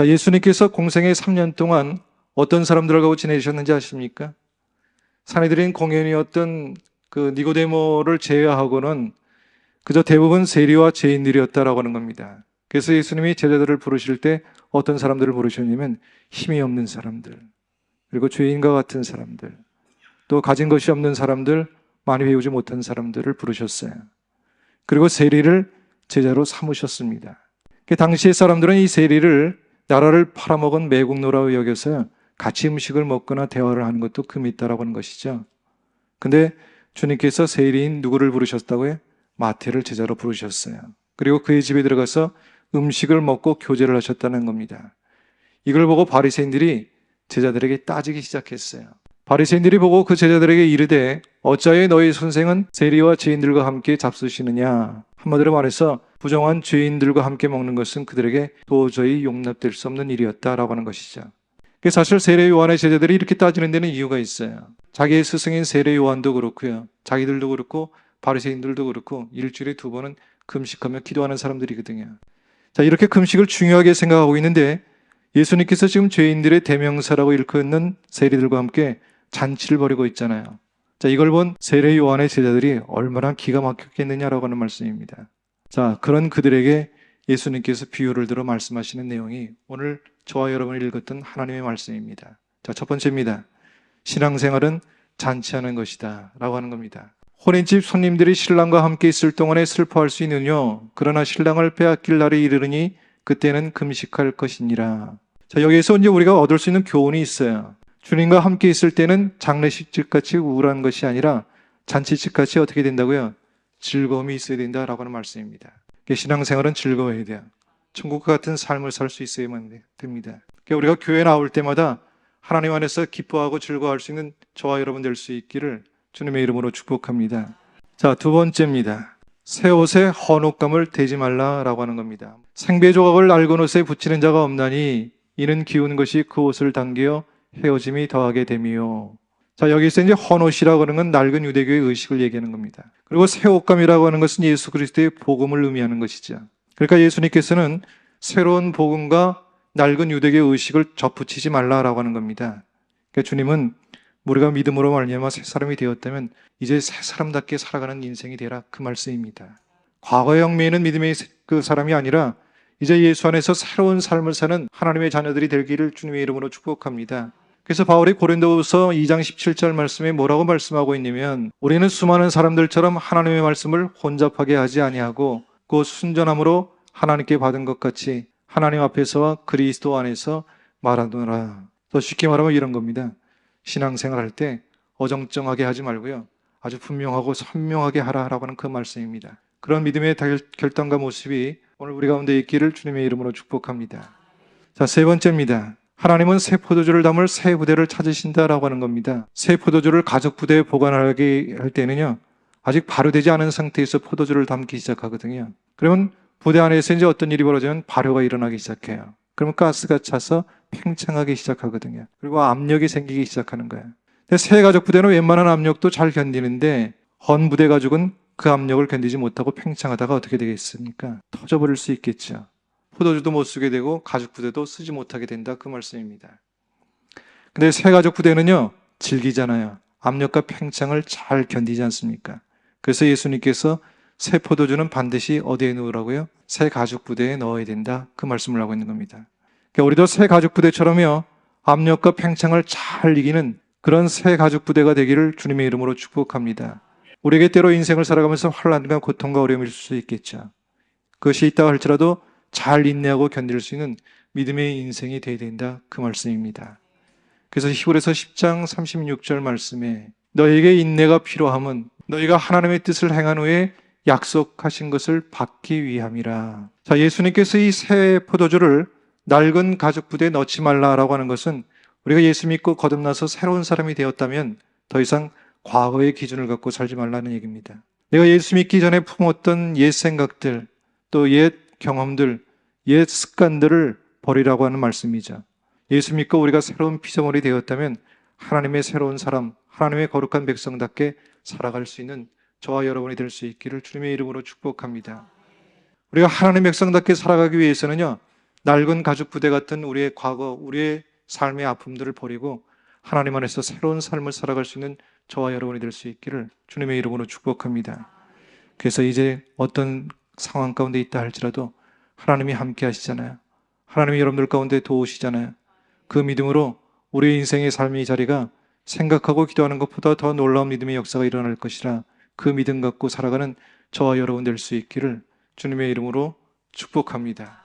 자, 예수님께서 공생의 3년 동안 어떤 사람들하고 지내셨는지 아십니까? 사내들인 공연이었던 그 니고데모를 제외하고는 그저 대부분 세리와 죄인들이었다라고 하는 겁니다. 그래서 예수님이 제자들을 부르실 때 어떤 사람들을 부르셨냐면 힘이 없는 사람들, 그리고 죄인과 같은 사람들, 또 가진 것이 없는 사람들, 많이 배우지 못한 사람들을 부르셨어요. 그리고 세리를 제자로 삼으셨습니다. 그 당시의 사람들은 이 세리를 나라를 팔아먹은 매국노라고 여겨서 같이 음식을 먹거나 대화를 하는 것도 금이 있다라고 하는 것이죠. 근데 주님께서 세리인 누구를 부르셨다고요? 마태를 제자로 부르셨어요. 그리고 그의 집에 들어가서 음식을 먹고 교제를 하셨다는 겁니다. 이걸 보고 바리새인들이 제자들에게 따지기 시작했어요. 바리새인들이 보고 그 제자들에게 이르되 어찌하여 너희 선생은 세리와 죄인들과 함께 잡수시느냐. 한마디로 말해서 부정한 죄인들과 함께 먹는 것은 그들에게 도저히 용납될 수 없는 일이었다라고 하는 것이죠. 사실 세례 요한의 제자들이 이렇게 따지는 데는 이유가 있어요. 자기의 스승인 세례 요한도 그렇고요, 자기들도 그렇고 바리새인들도 그렇고 일주일에 2번은 금식하며 기도하는 사람들이거든요. 자, 이렇게 금식을 중요하게 생각하고 있는데 예수님께서 지금 죄인들의 대명사라고 일컫는 세리들과 함께 잔치를 벌이고 있잖아요. 자, 이걸 본 세례 요한의 제자들이 얼마나 기가 막혔겠느냐라고 하는 말씀입니다. 자, 그런 그들에게 예수님께서 비유를 들어 말씀하시는 내용이 오늘 저와 여러분이 읽었던 하나님의 말씀입니다. 자, 첫 번째입니다. 신앙생활은 잔치하는 것이다 라고 하는 겁니다. 혼인집 손님들이 신랑과 함께 있을 동안에 슬퍼할 수 있느뇨. 그러나 신랑을 빼앗길 날이 이르르니 그때는 금식할 것이니라. 자, 여기에서 이제 우리가 얻을 수 있는 교훈이 있어요. 주님과 함께 있을 때는 장례식집같이 우울한 것이 아니라 잔치집같이 어떻게 된다고요? 즐거움이 있어야 된다라고 하는 말씀입니다. 신앙생활은 즐거워야 돼요. 천국과 같은 삶을 살 수 있어야만 됩니다. 우리가 교회 나올 때마다 하나님 안에서 기뻐하고 즐거워할 수 있는 저와 여러분 될 수 있기를 주님의 이름으로 축복합니다. 자, 두 번째입니다. 새 옷에 헌옷감을 대지 말라라고 하는 겁니다. 생배 조각을 낡은 옷에 붙이는 자가 없나니 이는 기운 것이 그 옷을 당겨 헤어짐이 더하게 됨이요. 자, 여기서 이제 헌옷이라고 하는 건 낡은 유대교의 의식을 얘기하는 겁니다. 그리고 새 옷감이라고 하는 것은 예수 그리스도의 복음을 의미하는 것이죠. 그러니까 예수님께서는 새로운 복음과 낡은 유대교의 의식을 접붙이지 말라라고 하는 겁니다. 그러니까 주님은 우리가 믿음으로 말미암아 새 사람이 되었다면 이제 새 사람답게 살아가는 인생이 되라, 그 말씀입니다. 과거의 얽매이는 믿음의 그 사람이 아니라 이제 예수 안에서 새로운 삶을 사는 하나님의 자녀들이 되기를 주님의 이름으로 축복합니다. 그래서 바울이 고린도후서 2장 17절 말씀에 뭐라고 말씀하고 있냐면 우리는 수많은 사람들처럼 하나님의 말씀을 혼잡하게 하지 아니하고 그 순전함으로 하나님께 받은 것 같이 하나님 앞에서와 그리스도 안에서 말하노라. 더 쉽게 말하면 이런 겁니다. 신앙생활할 때 어정쩡하게 하지 말고요, 아주 분명하고 선명하게 하라라고 하는 그 말씀입니다. 그런 믿음의 결단과 모습이 오늘 우리 가운데 있기를 주님의 이름으로 축복합니다. 자, 세 번째입니다. 하나님은 새 포도주를 담을 새 부대를 찾으신다라고 하는 겁니다. 새 포도주를 가죽 부대에 보관하게 할 때는요, 아직 발효되지 않은 상태에서 포도주를 담기 시작하거든요. 그러면 부대 안에서 이제 어떤 일이 벌어지면 발효가 일어나기 시작해요. 그러면 가스가 차서 팽창하기 시작하거든요. 그리고 압력이 생기기 시작하는 거예요. 근데 새 가죽 부대는 웬만한 압력도 잘 견디는데 헌 부대 가죽은 그 압력을 견디지 못하고 팽창하다가 어떻게 되겠습니까? 터져버릴 수 있겠죠. 포도주도 못 쓰게 되고 가죽 부대도 쓰지 못하게 된다, 그 말씀입니다. 근데 새 가죽 부대는요, 질기잖아요. 압력과 팽창을 잘 견디지 않습니까? 그래서 예수님께서 새 포도주는 반드시 어디에 넣으라고요? 새 가죽 부대에 넣어야 된다, 그 말씀을 하고 있는 겁니다. 그러니까 우리도 새 가죽 부대처럼요, 압력과 팽창을 잘 이기는 그런 새 가죽 부대가 되기를 주님의 이름으로 축복합니다. 우리에게 때로 인생을 살아가면서 환난과 고통과 어려움이 있을 수 있겠죠. 그것이 있다고 할지라도 잘 인내하고 견딜 수 있는 믿음의 인생이 되어야 된다, 그 말씀입니다. 그래서 히브리서 10장 36절 말씀에 너에게 인내가 필요함은 너희가 하나님의 뜻을 행한 후에 약속하신 것을 받기 위함이라. 자, 예수님께서 이 새 포도주를 낡은 가죽 부대에 넣지 말라라고 하는 것은 우리가 예수 믿고 거듭나서 새로운 사람이 되었다면 더 이상 과거의 기준을 갖고 살지 말라는 얘기입니다. 내가 예수 믿기 전에 품었던 옛 생각들, 또 옛 경험들, 옛 습관들을 버리라고 하는 말씀이죠. 예수 믿고 우리가 새로운 피조물이 되었다면 하나님의 새로운 사람, 하나님의 거룩한 백성답게 살아갈 수 있는 저와 여러분이 될 수 있기를 주님의 이름으로 축복합니다. 우리가 하나님의 백성답게 살아가기 위해서는요, 낡은 가죽 부대 같은 우리의 과거, 우리의 삶의 아픔들을 버리고 하나님 안에서 새로운 삶을 살아갈 수 있는 저와 여러분이 될 수 있기를 주님의 이름으로 축복합니다. 그래서 이제 어떤 상황 가운데 있다 할지라도 하나님이 함께 하시잖아요. 하나님이 여러분들 가운데 도우시잖아요. 그 믿음으로 우리 인생의 삶의 자리가 생각하고 기도하는 것보다 더 놀라운 믿음의 역사가 일어날 것이라 그 믿음 갖고 살아가는 저와 여러분 될 수 있기를 주님의 이름으로 축복합니다.